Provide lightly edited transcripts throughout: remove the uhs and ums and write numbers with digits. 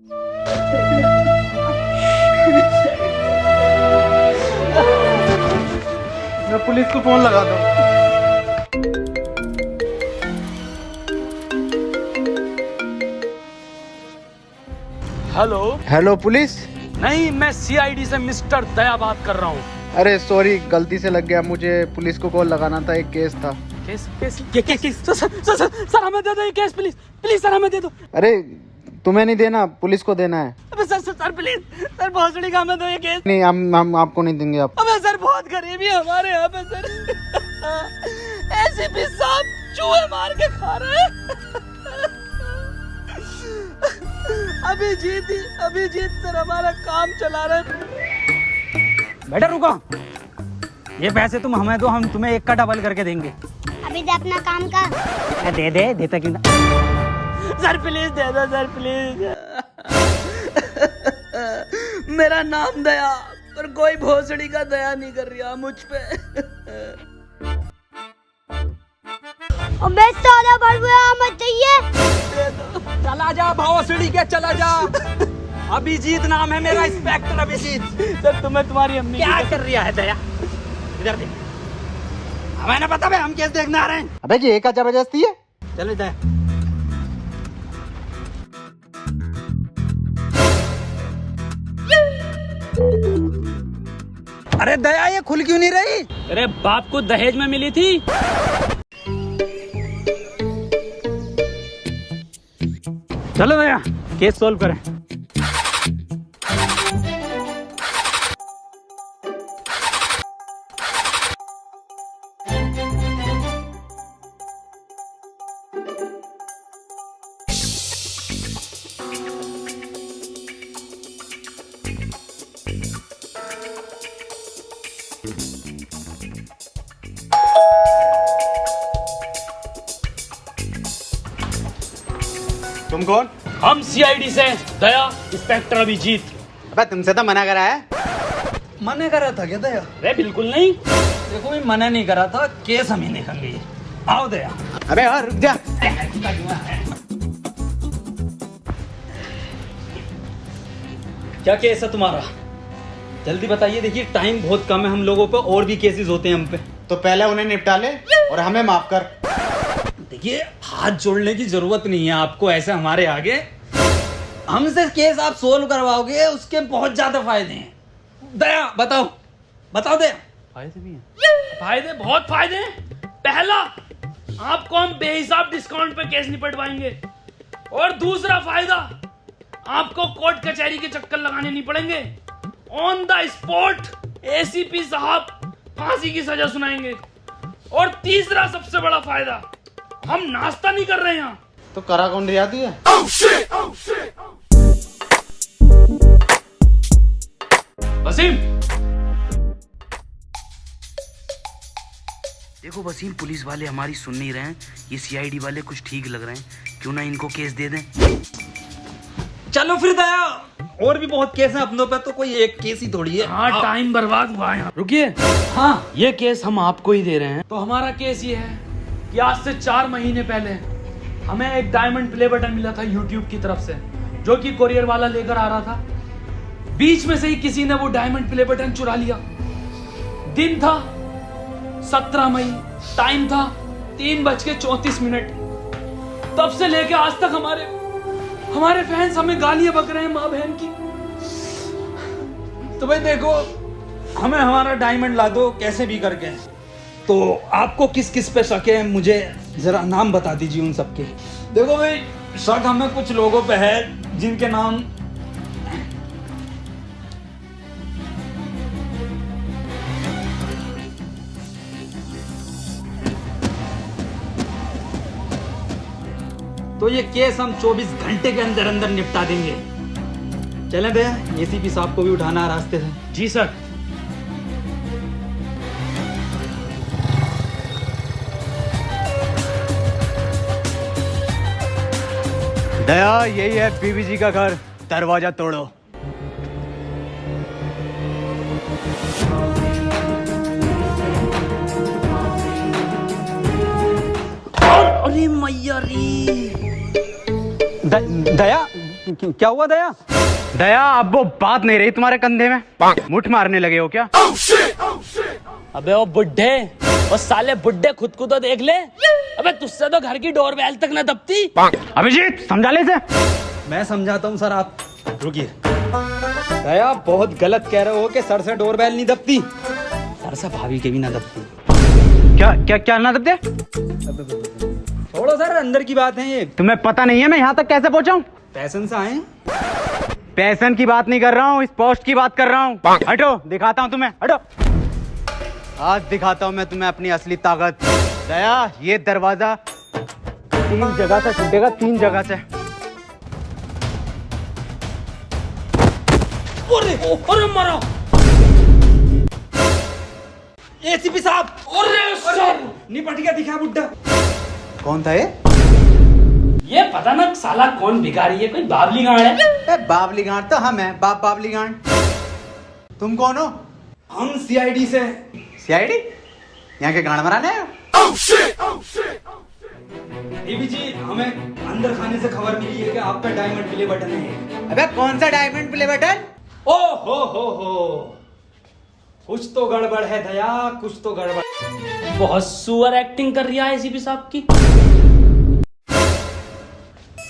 मैं पुलिस को फोन लगा दूं। हेलो। Hello police. नहीं, मैं सीआईडी से मिस्टर दया बात कर रहा हूँ। अरे सॉरी, गलती से लग गया, मुझे पुलिस को कॉल लगाना था, एक केस था। केस केस ये केस सर हमें दे दो ये केस, प्लीज प्लीज सर हमें दे दो। अरे तुम्हें नहीं देना, पुलिस को देना है। अबे सर प्लीज सर भोसड़ी का हमें दो ये केस। नहीं, हम आपको नहीं देंगे। आप अबे सर बहुत गरीबी है हमारे यहाँ पे सर। एसीपी साहब चूहे मार के खा रहे हैं। अभिजीत सर हमारा काम चला रहे हैं। बेटा रुको, ये पैसे तुम हमें दो, हम तुम्हें एक का डबल करके देंगे। अभी दे अपना काम कर। दे देता क्यों ना। सर प्लीज दे दो सर प्लीज। मेरा नाम दया, पर कोई भोसड़ी का दया नहीं कर रहा मुझ पे। अबे साला बड़बुआ मत चाहिए। चला जा भोसड़ी के, चला जा। अभिजीत नाम है मेरा, इंस्पेक्टर अभिजीत। सर तुम्हें तुम्हारी अम्मी क्या कर रहा है दया? इधर देख, हमें ना पता भाई, हम केस देखने आ रहे हैं। अबे जी एक जबरदस्ती है। चलो दया। अरे दया ये खुल क्यों नहीं रही? अरे बाप को दहेज में मिली थी। चलो दया केस सोल्व करें। तुम कौन? हम सीआईडी से दया, इंस्पेक्टर अभिजीत। अबे तुमसे तो मना करा है। मना करा था क्या दया? अरे बिल्कुल नहीं। देखो मैं मना नहीं करा था, केस हम ही देखेंगे। आओ दया। अबे हाँ रुक जा। क्या केस है तुम्हारा? जल्दी बताइए, देखिए टाइम बहुत कम है हम लोगों पे, और भी केसेस होते हैं हम पे। तो पहले उन्हें निपटा ले और हमें माफ कर। देखिए हाथ जोड़ने की जरूरत नहीं है आपको ऐसे हमारे आगे। हमसे केस आप सोल्व करवाओगे, उसके बहुत ज्यादा फायदे हैं। दया बताओ, बताओ दया। फायदे भी हैं। फायदे, बहुत फायदे हैं। पहला, आपको हम बेहिसाब डिस्काउंट पे केस निपटवाएंगे। और दूसरा फायदा, आपको कोर्ट कचहरी के चक्कर लगाने नहीं पड़ेंगे। ऑन द स्पॉट एसीपी साहब फांसी की सजा सुनाएंगे। और तीसरा सबसे बड़ा फायदा, हम नाश्ता नहीं कर रहे यहाँ। तो करा कौन रियाती है? वसीम, देखो वसीम, पुलिस वाले हमारी सुन नहीं रहे हैं, ये सीआईडी वाले कुछ ठीक लग रहे हैं, क्यों ना इनको केस दे दें। चलो फिर दया, और भी बहुत केस हैं अपनों पे, तो कोई एक केस ही थोड़ी है। हाँ टाइम बर्बाद हुआ है। रुकिए, हाँ ये केस हम आपको ही दे रहे हैं। तो हमारा केस ये है कि आज से 4 महीने पहले हमें एक डायमंड प्ले बटन मिला था यूट्यूब की तरफ से, जो कि कोरियर वाला लेकर आ रहा था। बीच में से ही किसी ने वो डायमंड प्ले बटन चुरा लिया। दिन था 17 मई, टाइम था 3:34। तब से लेके आज तक हमारे फैंस हमें गालियां बक रहे हैं माँ बहन की। तो भाई देखो, हमें हमारा डायमंड ला दो कैसे भी करके। तो आपको किस किस पे शक है, मुझे जरा नाम बता दीजिए उन सबके। देखो भाई, शक हमें कुछ लोगों पे है जिनके नाम तो ये केस हम 24 घंटे के अंदर अंदर निपटा देंगे। चले भैया, एसीपी साहब को भी उठाना है रास्ते से। जी सर। दया, यही है बीबी जी का घर, दरवाजा तोड़ो। अरे मैया रे। दया क्या हुआ दया? दया अब वो बात नहीं रही तुम्हारे कंधे में, मुठ मारने लगे हो क्या? अबे वो बुड्ढे, वो साले बुड्ढे खुद को तो देख ले। अबे तुझसे तो घर की डोरबेल तक न दबती। अभिजीत समझा ले इसे। मैं समझाता हूँ सर, आप रुकिए। दया बहुत गलत कह रहे हो कि सर से डोरबेल नहीं दबती, सर से भाभी के भी ना दबती। क्या क्या क्या ना दबते? छोड़ो सर, अंदर की बात है ये। तुम्हें पता नहीं है मैं यहाँ तक कैसे पहुँचा हूँ? पैशन से आए। पैसन की बात नहीं कर रहा हूँ, इस पोस्ट की बात कर रहा हूँ। हटो, दिखाता हूँ तुम्हें, हटो। आज दिखाता हूँ मैं तुम्हें अपनी असली ताकत। दया ये दरवाजा 3 जगह से टूटेगा, 3 जगह से। अरे मारा एसीपी साहब। अरे सर, निपट गया, दिखा बुड्ढा। कौन था ये? ये पता ना साला कौन भिखारी है, कोई बाबली गांड है। बाबली गांड तो हम हैं, बाबली गांड। तुम कौन हो? हम सीआईडी से। सीआईडी? यहाँ के गांड मराने आए? देवी जी, हमें अंदर खाने से खबर मिली है कि आप पे डायमंड प्ले बटन है। अबे कौन सा डायमंड प्ले बटन? ओ हो, कुछ तो गड़बड़ है दया, कुछ तो गड़बड़। बहुत सुअर एक्टिंग कर रही है एसीपी साहब की।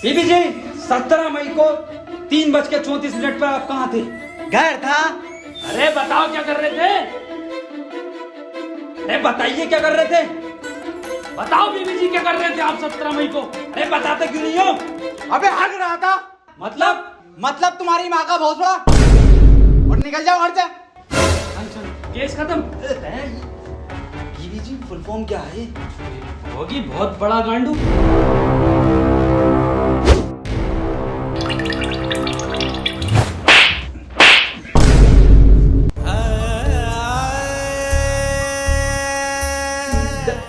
बीबी जी, 17 मई को 3:34 पर आप कहाँ थे? घर था। अरे बताओ क्या कर रहे थे? अरे बताइए क्या कर रहे थे? बताओ बीबी जी क्या कर रहे थे आप 17 मई को? अरे बताते क्यों नहीं हो? अबे हग रहा था। मतलब तुम्हारी माँ का बहुत बड़ा। और निकल जाओ घर से। केस खत्म। बीबी जी, फुल फॉर्म क्या है? होगी बहुत बड़ा गांडू।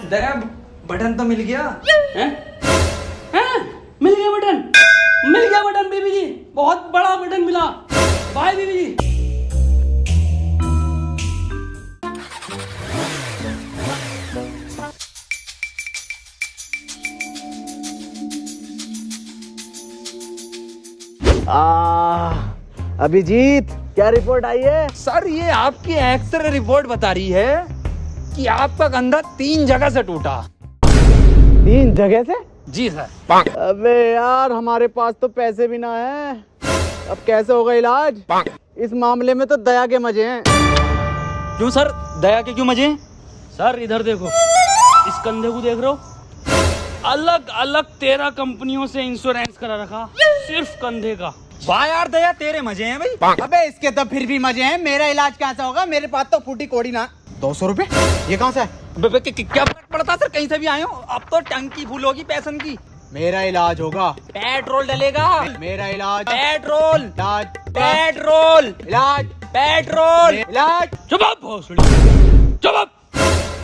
दया बटन तो मिल गया। हैं? हैं? मिल गया बटन बीबी जी, बहुत बड़ा बटन मिला। बाय बीबी जी। अभिजीत क्या रिपोर्ट आई है? सर ये आपकी एक्सरे रिपोर्ट बता रही है कि आपका कंधा 3 जगह से टूटा। 3 जगह से? जी सर। अबे यार हमारे पास तो पैसे भी ना है, अब कैसे होगा इलाज? इस मामले में तो दया के मजे हैं। क्यों सर, दया के क्यों मजे? सर इधर देखो, इस कंधे को देख रहे हो? अलग अलग 13 कंपनियों से इंश्योरेंस करा रखा, सिर्फ कंधे का। वाह यार दया, तेरे मजे हैं भाई। अबे इसके तो फिर भी मजे हैं, मेरा इलाज कैसा होगा? मेरे पास तो फूटी कोड़ी ना। 200 रुपए? ये कहाँ से है? क्या फर्क पड़ता सर, कहीं से भी आए हो। अब तो टंकी फुल होगी पैसन की। मेरा इलाज होगा। पेट्रोल डलेगा। मेरा इलाज। पेट्रोल इलाज। पेट्रोल इलाज। पेट्रोल इलाज। चुप आप भोसड़ी, चुप आप।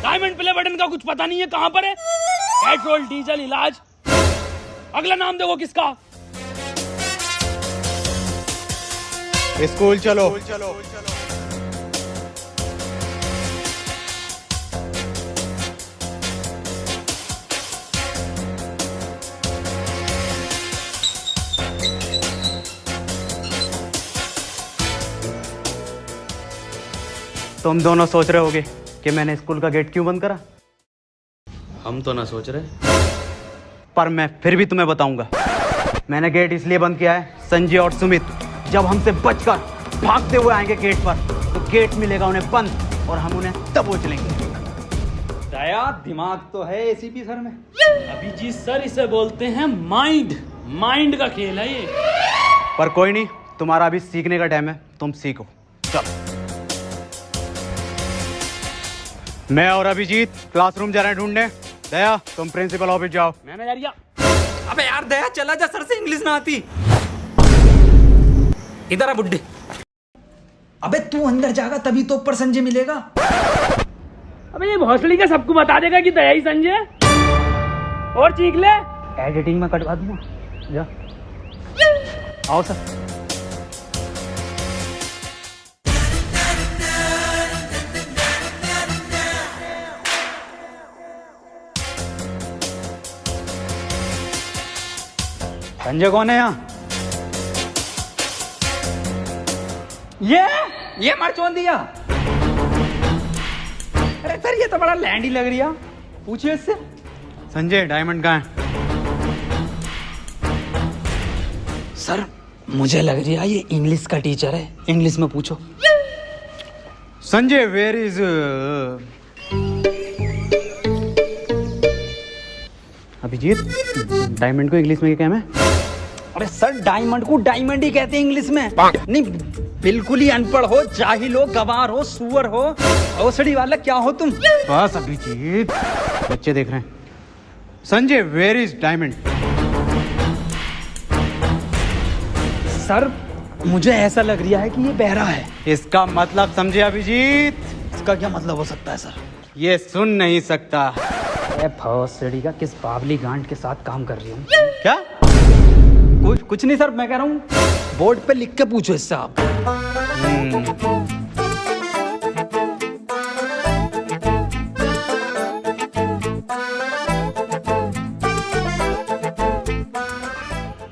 डायमंड प्ले बटन का कुछ पता नहीं है कहाँ पर है? पेट्रोल डीजल इलाज, अगला नाम देखो किसका? स्कूल चलो। तुम दोनों सोच रहे होगे कि मैंने स्कूल का गेट क्यों बंद करा, हम तो ना सोच रहे, पर मैं फिर भी तुम्हें बताऊंगा। मैंने गेट इसलिए बंद किया है, संजय और सुमित जब हमसे बचकर भागते हुए आएंगे गेट पर, तो गेट मिलेगा उन्हें बंद और हम उन्हें दबोच लेंगे। दया दिमाग तो है एसीपी सर में। अभिजीत सर इसे बोलते हैं माइंड, माइंड का खेल है ये। पर कोई नहीं, तुम्हारा अभी सीखने का टाइम है, तुम सीखो। चलो मैं और अभिजीत क्लासरूम जा रहे हैं ढूंढने। दया तुम प्रिंसिपल ऑफिस जाओ। मैंने जा रिया। अबे यार दया चला जा, सर से इंग्लिश ना आती। इधर आ बुड्ढे। अबे तू अंदर जाएगा तभी तो ऊपर संजय मिलेगा। अबे ये भोसड़ी का सबको बता देगा कि दया ही संजय, और चीख ले। एडिटिंग में कटवा दूंगा, जा आओ सर। संजय कौन है यहाँ? ये मरचोन दिया। अरे सर ये तो बड़ा लैंडी लग रही है, पूछिए इससे। संजय डायमंड कहाँ है? सर मुझे लग रही है ये इंग्लिश का टीचर है, इंग्लिश में पूछो। Sanjay where is Abhijit, diamond को इंग्लिश में क्या कहना है? अरे सर डायमंड को डायमंड ही कहते हैं इंग्लिश में। नहीं बिल्कुल ही अनपढ़ हो, जाहिल हो, गवार हो, सुअर हो, औसड़ी वाला क्या हो तुम? बस अभिजीत, बच्चे देख रहे हैं। Sanjay where is diamond? Sir मुझे ऐसा लग रहा है कि ये बहरा है। इसका मतलब समझे अभिजीत? इसका क्या मतलब हो सकता है सर? ये सुन नहीं सकता। अरे भौसड़ी का किस बावली गांड के साथ काम कर रही हूँ? क्या? कुछ नहीं सर, मैं कह रहा हूँ बोर्ड पे लिख के पूछो इससे आप।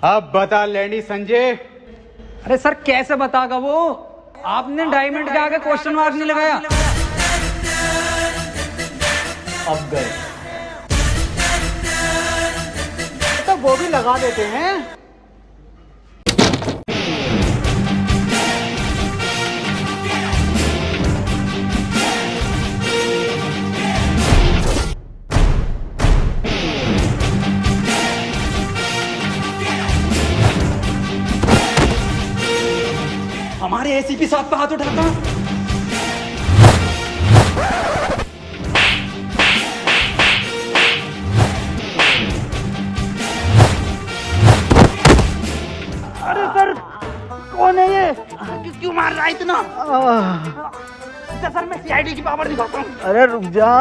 अब बता लैंडी संजय। अरे सर कैसे बतागा वो? आपने डायमंड के आगे क्वेश्चन मार्क नहीं लगाया। अब गए तो वो भी लगा देते हैं। हमारे एसीपी साहब पे हाथ उठाता। अरे सर कौन है ये? क्यों मार रहा है इतना? सर मैं सीआईडी की पावर दिखाता हूँ। अरे रुक जा,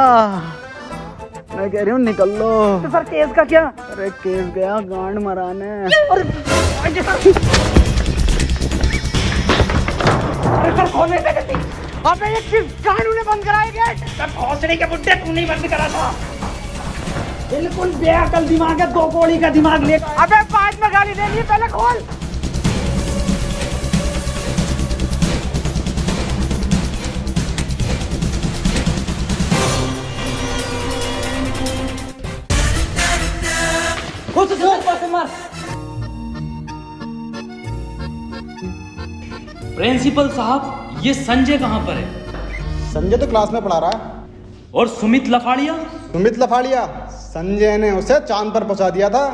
मैं कह रही हूँ निकल लो। तो सर केस का क्या? अरे केस गया गांड मराने। अरे सर कौन है? अबे ये किस कानून ने बंद कराया गेट? सर भौसड़ी के बुड्ढे तू नहीं बंद करा था। बिल्कुल बेअकल दिमाग है, 2 कौड़ी का दिमाग ले। अबे बाद में गाली देनी, पहले खोल। मार। प्रिंसिपल साहब ये संजय कहाँ पर है? संजय तो क्लास में पढ़ा रहा है। और सुमित लफाड़िया? सुमित लफाड़िया, संजय ने उसे चांद पर पहुंचा दिया था।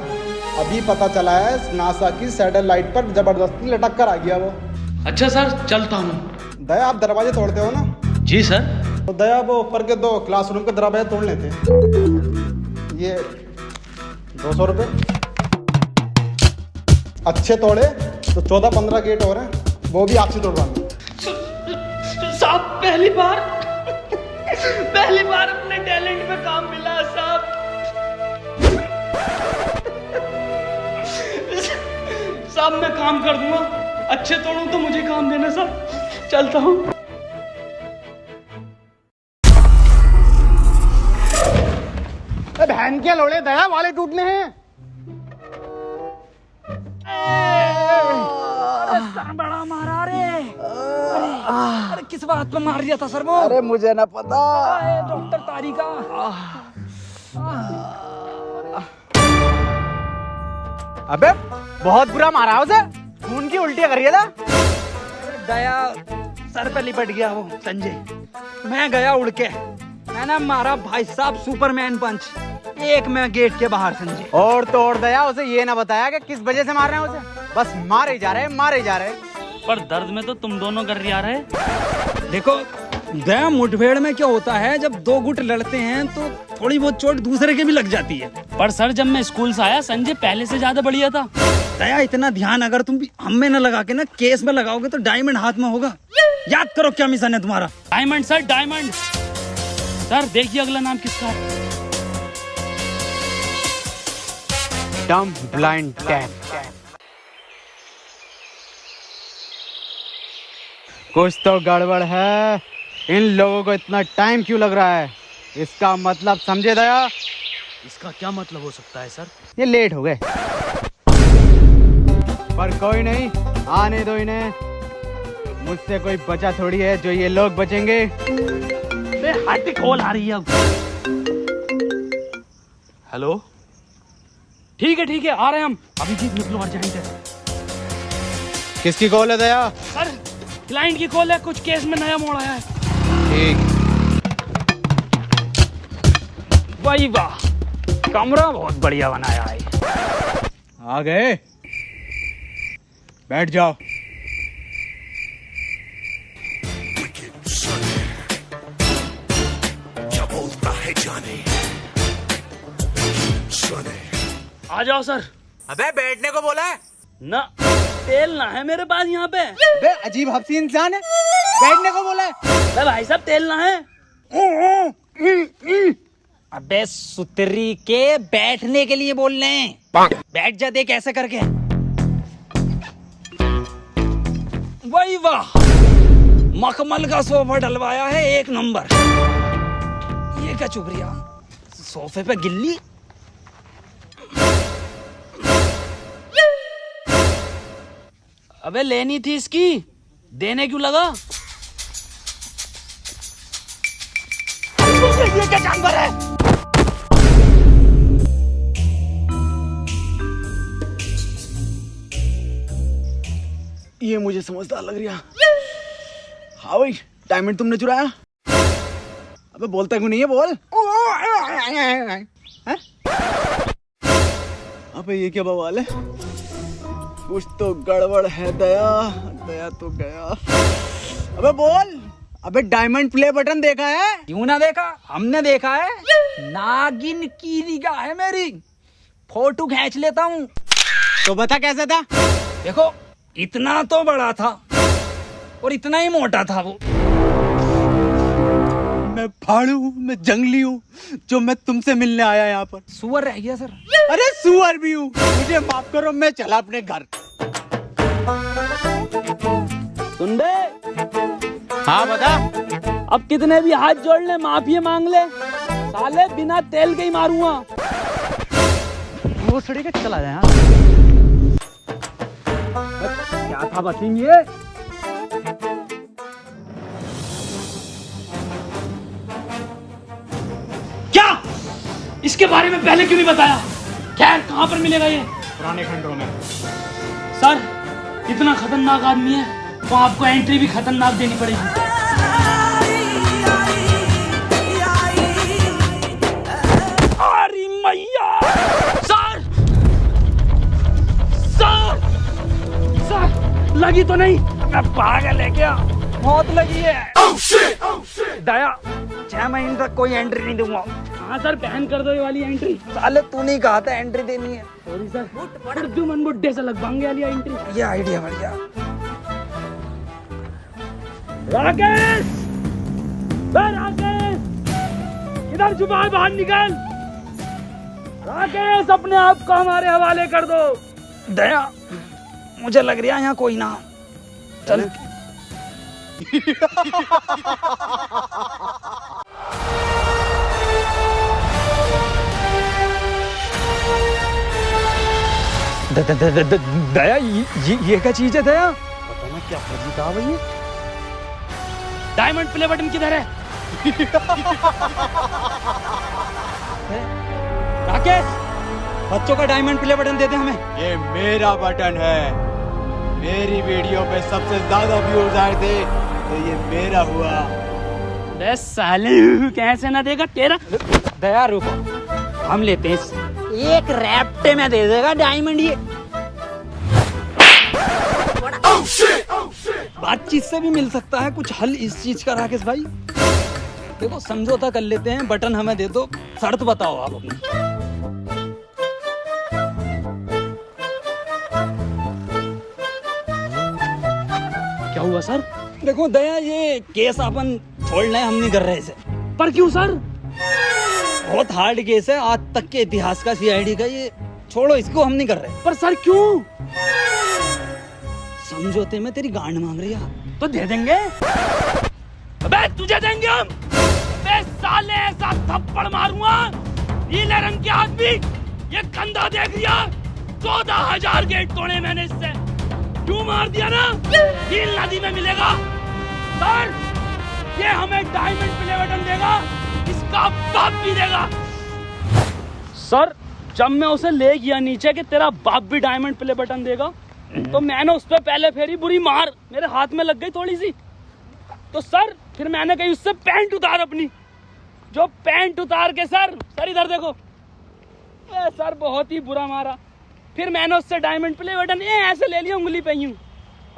अभी पता चला है नासा की सैटेलाइट पर जबरदस्ती लटक कर आ गया वो। अच्छा सर चलता हूँ। दया आप दरवाजे तोड़ते हो ना? जी सर। तो दया वो ऊपर के 2 क्लासरूम के दरवाजे तोड़ लेते। ये 200 रुपये। अच्छे तोड़े तो 14-15 गेट और हैं, वो भी आपसे तोड़वाएंगे। साहब पहली बार अपने टैलेंट में काम मिला साहब। साहब मैं काम कर दूंगा, अच्छे तोड़ूं तो मुझे काम देना साहब। चलता हूँ। बहन के लोड़े दया वाले टूटने हैं। बड़ा मारा रे। अरे किस बात पे मार दिया था सर वो? अरे मुझे ना पता। डॉक्टर तारिका। अबे बहुत बुरा मारा उसे, खून की उल्टियां कर रही था। दया सर पे लिपट गया वो संजय। मैं गया उड़ के, मैंने मारा भाई साहब सुपरमैन पंच। एक मैं गेट के बाहर संजय। और तोड़ दया उसे ये ना बताया कि किस वजह से मार रहे हैं उसे। बस मारे जा रहे। पर दर्द में तो तुम दोनों गर्रिया रहे। देखो दया मुठभेड़ में क्या होता है, जब 2 गुट लड़ते हैं तो थोड़ी बहुत चोट दूसरे के भी लग जाती है। पर सर जब मैं स्कूल से आया संजय पहले से ज्यादा बढ़िया था। दया इतना ध्यान अगर तुम हम में न लगा के ना केस में लगाओगे तो डायमंड हाथ में होगा। याद करो क्या मिशन है तुम्हारा। Diamond sir, diamond. सर देखिए अगला नाम किसका है। डम ब्लाइंड कैट। कुछ तो गड़बड़ है। इन लोगों को इतना टाइम क्यों लग रहा है? इसका मतलब समझे दया? इसका क्या मतलब हो सकता है सर? ये लेट हो गए, पर कोई नहीं, आने दो इन्हें। मुझसे कोई बचा थोड़ी है जो ये लोग बचेंगे। हार्दिक कॉल आ रही है अब। हेलो, ठीक है आ रहे हैं हम। अभी जीत निकलो, अर्जेंट है। किसकी कॉल है दया? सर क्लाइंट की कॉल है, कुछ केस में नया मोड़ आया है। ठीक। वाह वाह, कमरा बहुत बढ़िया बनाया है। आ गए, बैठ जाओ। आ जाओ सर। अबे बैठने को बोला है ना, तेल ना है मेरे पास यहाँ पे। अबे अजीब हफ्सी इंसान है, बैठने को बोला है। अबे भाई साहब तेल ना है। अबे सुतरी के बैठने के लिए बोल रहे हैं। बैठ जा, देख ऐसे करके। वही वाह, मखमल का सोफा डलवाया है, एक नंबर। ये क्या चुप रही, सोफे पे गिल्ली। अबे लेनी थी इसकी, देने क्यों लगा? ये क्या जानवर है? ये मुझे समझदार लग रहा। हाँ भाई, डायमंड तुमने चुराया? अबे बोलता क्यों नहीं है, बोल। हैं? अबे ये क्या बवाल है? कुछ तो गड़बड़ है दया, दया तो गया। अबे बोल। अबे डायमंड प्ले बटन देखा है? क्यों ना देखा, हमने देखा है। नागिन की निगाह है मेरी, फोटो खींच लेता हूँ। तो बता कैसा था? देखो, इतना तो बड़ा था और इतना ही मोटा था वो। मैं फाड़ू हूँ, मैं जंगली हूँ, जो मैं तुमसे मिलने आया यहाँ पर। सुअर रह गया सर। अरे सुअर भी हूँ, मुझे माफ करो, मैं चला अपने घर। सुन बे, हाँ बता। अब कितने भी हाथ जोड़ ले, माफी मांग ले, साले बिना तेल के ही मारूंगा। वो सड़ी के चला जाए। क्या था बसीम ये? क्या इसके बारे में पहले क्यों नहीं बताया? खैर, कहां पर मिलेगा ये? पुराने खंडों में। सर इतना खतरनाक आदमी है तो आपको एंट्री भी खतरनाक देनी पड़ेगी। अरे मैया! सर सर सर, लगी तो नहीं? मैं पागल है क्या? मौत लगी है। दया, 6 महीने तक कोई एंट्री नहीं दूंगा। हाँ सर, बैन कर दो ये वाली एंट्री। साले तू नहीं कहा था एंट्री देनी है। सॉरी सर, अर्जुमन बुड्ढे से लगवाएंगे वाली एंट्री। ये आइडिया बढ़िया। राकेश, राकेश, इधर छुपा, बाहर निकल। राकेश, अपने आप को हमारे हवाले कर दो। दया, मुझे लग रहा है यहाँ कोई ना। चल। दया, ये क्या चीज है दया? पता ना क्या फर्जी कहा भाई। डायमंड प्ले बटन किधर है? राकेश, बच्चों का डायमंड प्ले बटन दे दे हमें। ये मेरा बटन है। मेरी वीडियो पे सबसे ज्यादा व्यूज आए थे तो ये मेरा हुआ। बे साले, कैसे ना देगा तेरा? दया रुको, हम लेते हैं। एक रैप्टे में दे देगा डायमंड ये। बातचीत से भी मिल सकता है कुछ हल इस चीज का। राकेश भाई देखो, समझौता कर लेते हैं, बटन हमें दे दो, शर्त बताओ आप अपनी। क्या हुआ सर? देखो दया, ये केस अपन छोड़ना है, हम नहीं कर रहे इसे। पर क्यों सर? बहुत हार्ड केस है, आज तक के इतिहास का, सीआईडी का। ये छोड़ो, इसको हम नहीं कर रहे। पर सर क्यों? समझौते में तेरी गांड मांग रही है तो दे देंगे। अबे तुझे देंगे हम। अबे साले, ऐसा थप्पड़ मारूंगा, नीले रंग के आदमी, ये कंधा देख लिया? 14,000 गेट तोड़े मैंने इससे। क्यों मार दिया ना, नील नदी में मिलेगा। सर ये हमें डायमंड प्ले बटन देगा, इसका बाप भी देगा। सर जब मैं उसे ले गया नीचे कि तेरा बाप भी डायमंड प्ले बटन देगा, तो मैंने उस पर पहले फेरी बुरी मार मेरे हाथ में लग गई थोड़ी सी। तो सर फिर मैंने कही उससे पैंट उतार अपनी, जो पैंट उतार के सर इधर देखो, सर बहुत ही बुरा मारा। फिर मैंने उससे डायमंड प्ले बटन ऐसे ले लिया, उंगली पे यूं।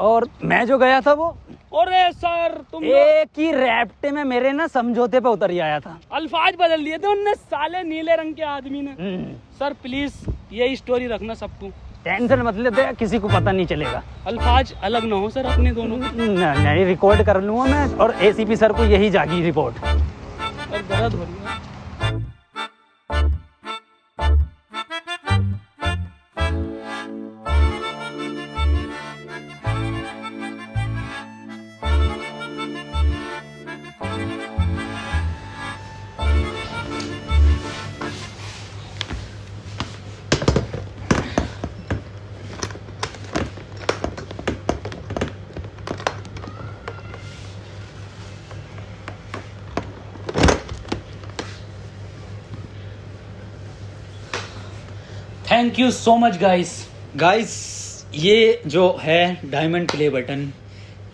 और मैं जो गया था वो अरे सर तुम एक ही रैप्टे में मेरे ना समझौते पे उतर ही आया था। अल्फाज बदल लिए थे उनने, साले नीले रंग के आदमी ने। सर प्लीज यही स्टोरी रखना सबको, टेंशन मत लेते, किसी को पता नहीं चलेगा। अल्फाज अलग ना हो सर अपने दोनों। नहीं, रिकॉर्ड कर लूंगा मैं, और एसीपी सर को यही जागी रिपोर्ट। और दर्द हो रही है। Thank you so much guys, ये जो है डायमंड प्ले बटन,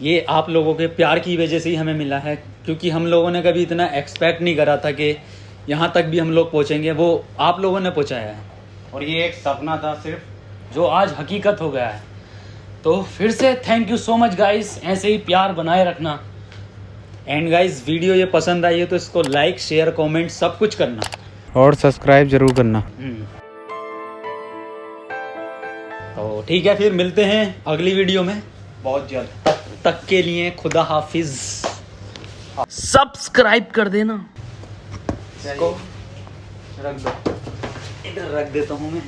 ये आप लोगों के प्यार की वजह से ही हमें मिला है, क्योंकि हम लोगों ने कभी इतना एक्सपेक्ट नहीं करा था कि यहाँ तक भी हम लोग पहुँचेंगे। वो आप लोगों ने पहुँचाया है, और ये एक सपना था सिर्फ, जो आज हकीकत हो गया है। तो फिर से thank you so much guys, ऐसे ही प्यार बनाए रखना। एंड गाइस वीडियो ये पसंद आई है तो इसको लाइक शेयर कमेंट सब कुछ करना, और सब्सक्राइब जरूर करना। तो ठीक है, फिर मिलते हैं अगली वीडियो में बहुत जल्द। तब तक के लिए खुदा हाफिज। सब्सक्राइब कर देना। इसको रख दो, इधर रख देता हूँ मैं।